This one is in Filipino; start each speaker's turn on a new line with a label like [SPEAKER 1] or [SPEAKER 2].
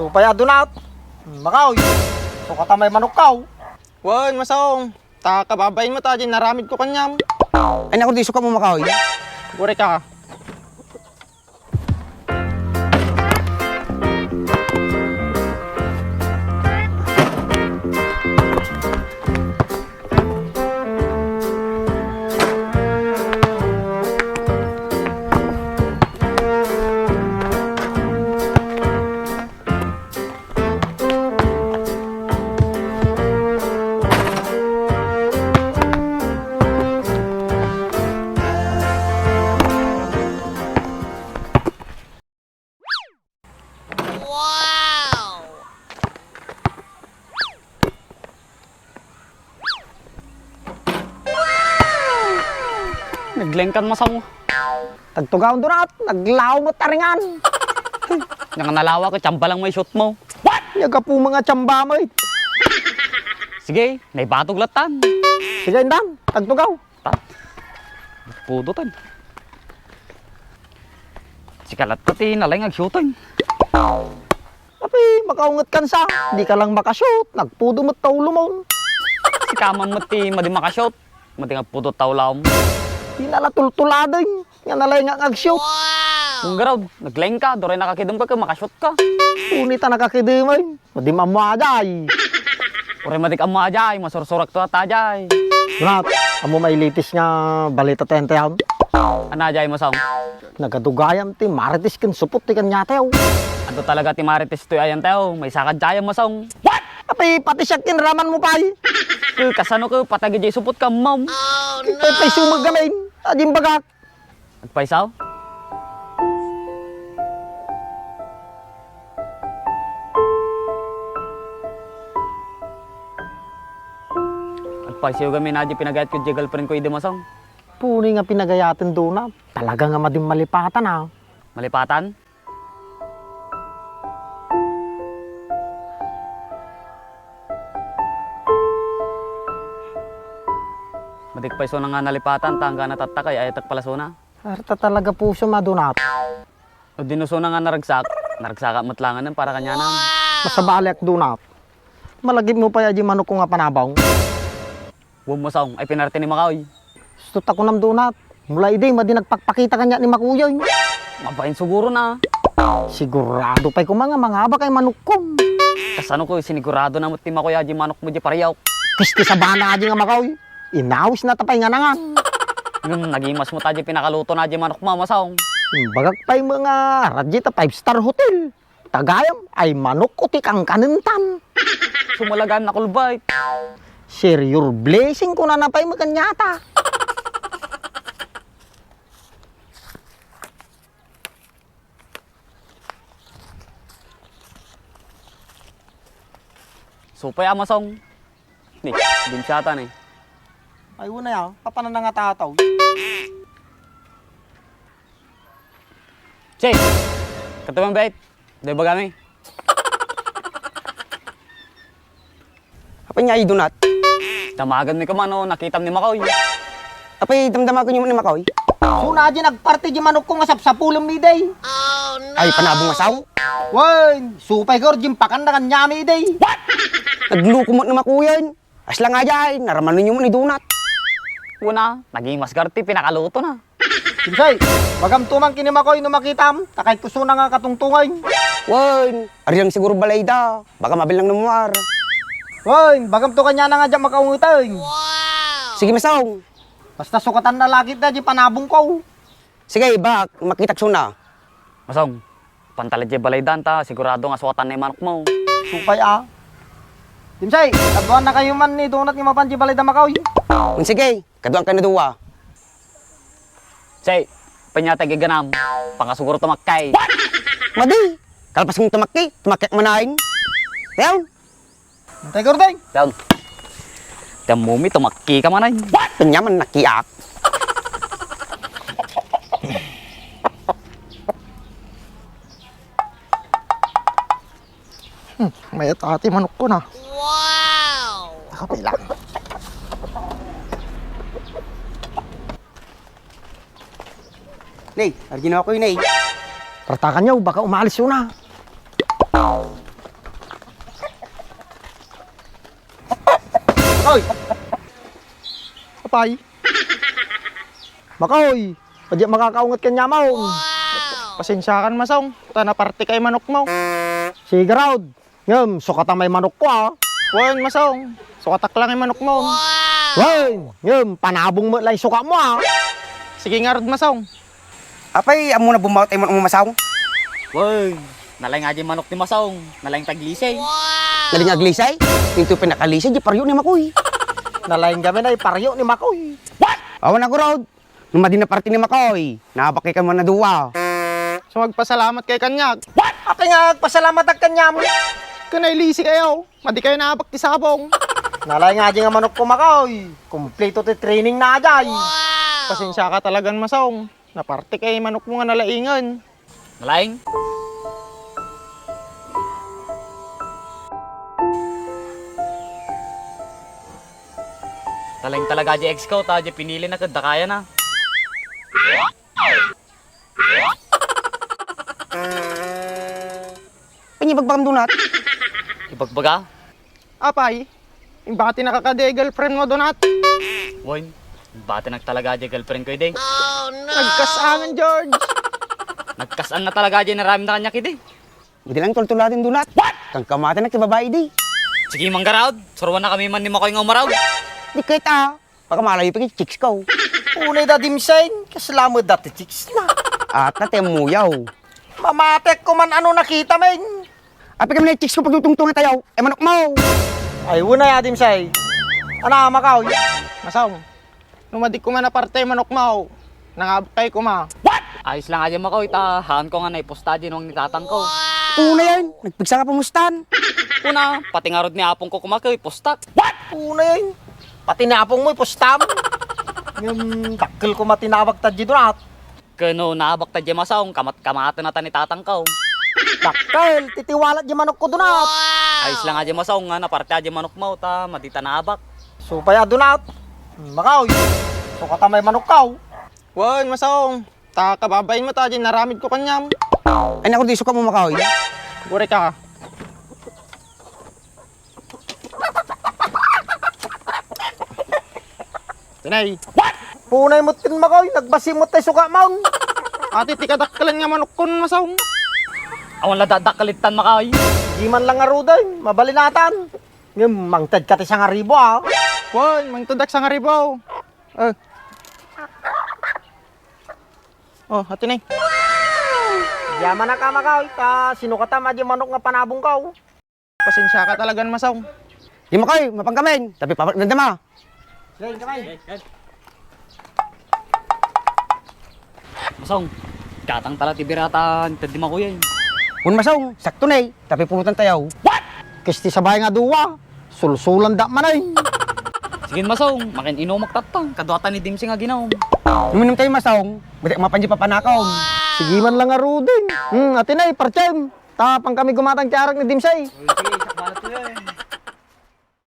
[SPEAKER 1] Supay adunat. Makaw. So katamay manok kaw.
[SPEAKER 2] Wan, masong. Ta kababayin mo ta dyan, naramid ko kanyam.
[SPEAKER 3] Ay naku, di suka mo makahoy.
[SPEAKER 2] Bure ka. Naglengkan masong.
[SPEAKER 1] Tagtugaw dunat. Naglaw mo taringan.
[SPEAKER 2] Yang nalawa ko, tsamba lang may shoot mo.
[SPEAKER 1] Yaga po mga tsamba mo.
[SPEAKER 2] Sige, naibatog latan.
[SPEAKER 1] Sige indan. Tagtugaw.
[SPEAKER 2] Pudutan. Sikalat ko ti nalay ngag-shooting.
[SPEAKER 1] Tapi makaungat kan sa. Di ka lang makashoot. Nagpudo mo taulo mo.
[SPEAKER 2] Si kamam mo ti madi makashoot. Madi nga pudot tawlaw mo.
[SPEAKER 1] Di nalatultuladay. Nga nalay nga shoot.
[SPEAKER 2] Kung garaw, nagleng ka, doray nakakidom ka, makashoot ka.
[SPEAKER 1] Unita nakakidimay. Madi mamuaday.
[SPEAKER 2] Oray madik ang maajay, masursurak to at ajay.
[SPEAKER 1] Dunat. Amo may litis nga balita tentehan.
[SPEAKER 2] Anajay mo sang.
[SPEAKER 1] Nagadugayam ti maritis ken supot ti kanyatew.
[SPEAKER 2] Ato talaga ti marites to ayan teo, may sakad jaya mo sang.
[SPEAKER 1] Tapi pati siya kinraman mo pay.
[SPEAKER 2] Kasano ko, patagi jay supot ka, mom.
[SPEAKER 1] Pay sumag gamin. Adim bagak.
[SPEAKER 2] Nagpaisaw? Nagpaisaw kami na di pinagayat ko di girlfriend ko hindi masang.
[SPEAKER 1] Puni nga pinagayatin doon na. Talaga nga madim malipatan ha.
[SPEAKER 2] Malipatan? Madikpaiso na nga nalipatan, tangga na tatakay, ayatak palaso na.
[SPEAKER 1] Arta talaga puso madunat.
[SPEAKER 2] O dinuso na nga naragsak, naragsaka matlangan ng para kanya na.
[SPEAKER 1] Masabalik dunat. Malagip mo pa yaji manok ko nga panabaw.
[SPEAKER 2] Huwag mo saong, ay pinarte ni Makaoy.
[SPEAKER 1] Sutut ako nam dunat. Mula iday madi nagpakpakita kanya ni Makuyoy.
[SPEAKER 2] Mabahin siguro na.
[SPEAKER 1] Sigurado pa'y kumanga mga kay manok ko.
[SPEAKER 2] Kasano ko, sinigurado na mo ti Makoy aji manok mo di parayaw.
[SPEAKER 1] Kisti sa bana aji nga Makuyoy. Inawis na tapay nga nangan.
[SPEAKER 2] Nagimas mo taji pinakaluto na aji manok mo, masaong.
[SPEAKER 1] Bagak pa'y mga Rajita 5-star hotel. Tagayam ay manok ko ti kang kanentan.
[SPEAKER 2] Sumalagan na kulbait.
[SPEAKER 1] Share your blessing ko na napay maganyata.
[SPEAKER 2] Supay amasong. Ni, din siyata na eh.
[SPEAKER 1] Ay una yan, papanan na nga tataw.
[SPEAKER 2] Che, katumang bait. Di ba kami?
[SPEAKER 3] Apay niya ay dunat.
[SPEAKER 2] Tamagan mi ka man o, nakitam ni Makoy.
[SPEAKER 3] Apay damdama ko niyo ni makahoy.
[SPEAKER 1] Suna di nagparty di manok ko nga sapsapulong mi day.
[SPEAKER 3] Ay panabong masaw.
[SPEAKER 1] Wan, supay ko rin pakan na kanya mi day.
[SPEAKER 3] Nagluko mo ni makuyan. Asla nga jay, naraman ninyo mo ni dunat.
[SPEAKER 2] Una, naging masgarti, pinakaluto na.
[SPEAKER 1] Kinsay, magam tumang kinimakoy no makitam. Takay kuso na nga katungtungay.
[SPEAKER 3] Wan, ari lang siguro balay da. Baka mabilang namuar.
[SPEAKER 1] Wan, bagam to kanya na nga dyan makaungutay.
[SPEAKER 3] Sige masaw.
[SPEAKER 1] Basta sukatan na lakit na di panabong ko.
[SPEAKER 3] Sige, bak, makitak suna.
[SPEAKER 2] Masong, pantalat di balay danta, sigurado nga suwatan na yung manok mo.
[SPEAKER 1] Supay ah. Kinsay, kaduan na kayo man ni donat ni mapanji balay da makaw.
[SPEAKER 3] Sige, kaduan ka na duwa.
[SPEAKER 2] Che, panyata giganam, pangasuguro tumakay.
[SPEAKER 3] Madi, kalpas kong tumakki manahin. Yan,
[SPEAKER 1] Antay ko rin.
[SPEAKER 2] Down. Mumi, tumakki ka man ay.
[SPEAKER 3] penyaman nakiak.
[SPEAKER 1] May atati manok ko na. Wow! Nakapay lang.
[SPEAKER 3] Nay, arginawa ko yun, Nay.
[SPEAKER 1] Ratakan niyo, baka umalis yun na. Makoy!
[SPEAKER 4] Apay,
[SPEAKER 1] Makoy! Padya makakaungat kanya mo.
[SPEAKER 4] pasensya kan masong. Tana parte kay manok mo.
[SPEAKER 1] Sige raw. Ngam, sukata may manok ko ah.
[SPEAKER 4] Wan masong. Sukatak lang yung manok mo.
[SPEAKER 1] Wen, ngam, panabong mo lang suka mo ah.
[SPEAKER 4] Sige nga rod masong.
[SPEAKER 3] Apay, amo na bumawat ay manok mo masaw.
[SPEAKER 2] Woy, nalay nga di manok ni Masaong. Nalay taglisay.
[SPEAKER 3] Naling aglisay. Pinto pinakalisay, di paryo ni Makoy.
[SPEAKER 1] Nalaing kami na iparyo ni Makoy.
[SPEAKER 3] Awan ako, Rod. Nung madi na parte ni Makoy, nabakay ka mo na duwa.
[SPEAKER 4] So magpasalamat kay kanyag.
[SPEAKER 1] Ate nga, pasalamat ang kanya mo.
[SPEAKER 4] Kanay lisi kayo. Madi kayo naabak ti sabong.
[SPEAKER 1] Nalay nga di nga manok ko Makoy. Kompleto ti training na ajay.
[SPEAKER 4] Pasensya ka talagang masong. Naparte kay manok mo nga nalaingan.
[SPEAKER 2] Nalaing? Talagang talaga di ex-scout ha, di pinili na kadakaya na.
[SPEAKER 3] Panyibagbang donat.
[SPEAKER 2] Ibagbaga?
[SPEAKER 4] Apay, yung bakit nakakade girlfriend mo donat?
[SPEAKER 2] Woy, bate nagtalaga di girlfriend ko ide.
[SPEAKER 4] Nagkasangan, George.
[SPEAKER 2] Nagkasaan na talaga di naraming na kanya kide.
[SPEAKER 3] Hindi lang tultulatin donat. Kang kamata na kibabae di.
[SPEAKER 2] Sige manggaraod, suruan na kami man ni Makoy nga umaraw.
[SPEAKER 3] Di kita. Baka malayo pa kay chicks ko.
[SPEAKER 1] Unay da dimsain, kaslamod dati chicks na.
[SPEAKER 3] At natemuyaw.
[SPEAKER 1] Mamatek ko man ano nakita men.
[SPEAKER 3] Api kami na chicks ko pagtutungtungan tayo. Eh manok mo.
[SPEAKER 1] Ay, una ya dimsay. Ana, Makoy.
[SPEAKER 4] Masong, numadik ko man na parte manok mo. Nangabak kay ko ma.
[SPEAKER 2] Ayos lang aja Makoy, tahan ko nga na iposta di nung nitatang ko.
[SPEAKER 3] Una yan. Nagpigsa ka pamustan.
[SPEAKER 2] Una, pati nga rod ni Apong ko kumakoy, postak.
[SPEAKER 1] Una yun. Pati napong mo, postam. Yung takkel ko matinawag ta dito na.
[SPEAKER 2] Kano naabak ta di Masaong, kamata na ta ni tatang ko.
[SPEAKER 1] Takkel, titiwalat di manok ko doon at.
[SPEAKER 2] Ayos lang aja Masaong nga, naparte aja manok mo, ta madita naabak.
[SPEAKER 1] Supaya doon at. Makaw, so katamay manok kaw.
[SPEAKER 4] Wan, masong. Ta kababayin mo ta dyan, naramid ko kanyam.
[SPEAKER 3] Ay naku, di suka mo Makoy.
[SPEAKER 4] Gure ka. Tinay,
[SPEAKER 1] Punay mo tin Makaw, nagbasi mo tayo suka maun.
[SPEAKER 4] ati tikadakkalan nga manok kon masong.
[SPEAKER 2] Awan la dadakalitan Makoy.
[SPEAKER 1] Di man lang aruday, mabalinatan. Ngayon, mangtad ka ti sa ngaribo ah.
[SPEAKER 4] Wan, mangtudak sa nga ribaw. Oh, ati nay.
[SPEAKER 1] Yaman na ka Makaw, ta sinukata di manok nga panabong kaw.
[SPEAKER 4] Pasensya ka talagang masong.
[SPEAKER 3] Di Makoy, mapangkamin. Tapi papak nandama.
[SPEAKER 1] Sige, kamay.
[SPEAKER 2] Masaong, katang tala tibiratan, tadi Makoy.
[SPEAKER 3] Kung masong, sakto na eh. Tapi pulutan tayo.
[SPEAKER 1] Kisti sabay nga duwa. Sulsulan da man ay.
[SPEAKER 2] Sige Masaong, makin inumak tatang, kaduatan ni Dimsing nga ginaw.
[SPEAKER 3] Uminom tayo masong. Ba't mapanji papanakaw.
[SPEAKER 1] Sige man lang aruday. Ate na, parchem. Tapang kami gumatang tiarag ni Dimsay.
[SPEAKER 2] Sige, sakbalat ko yan.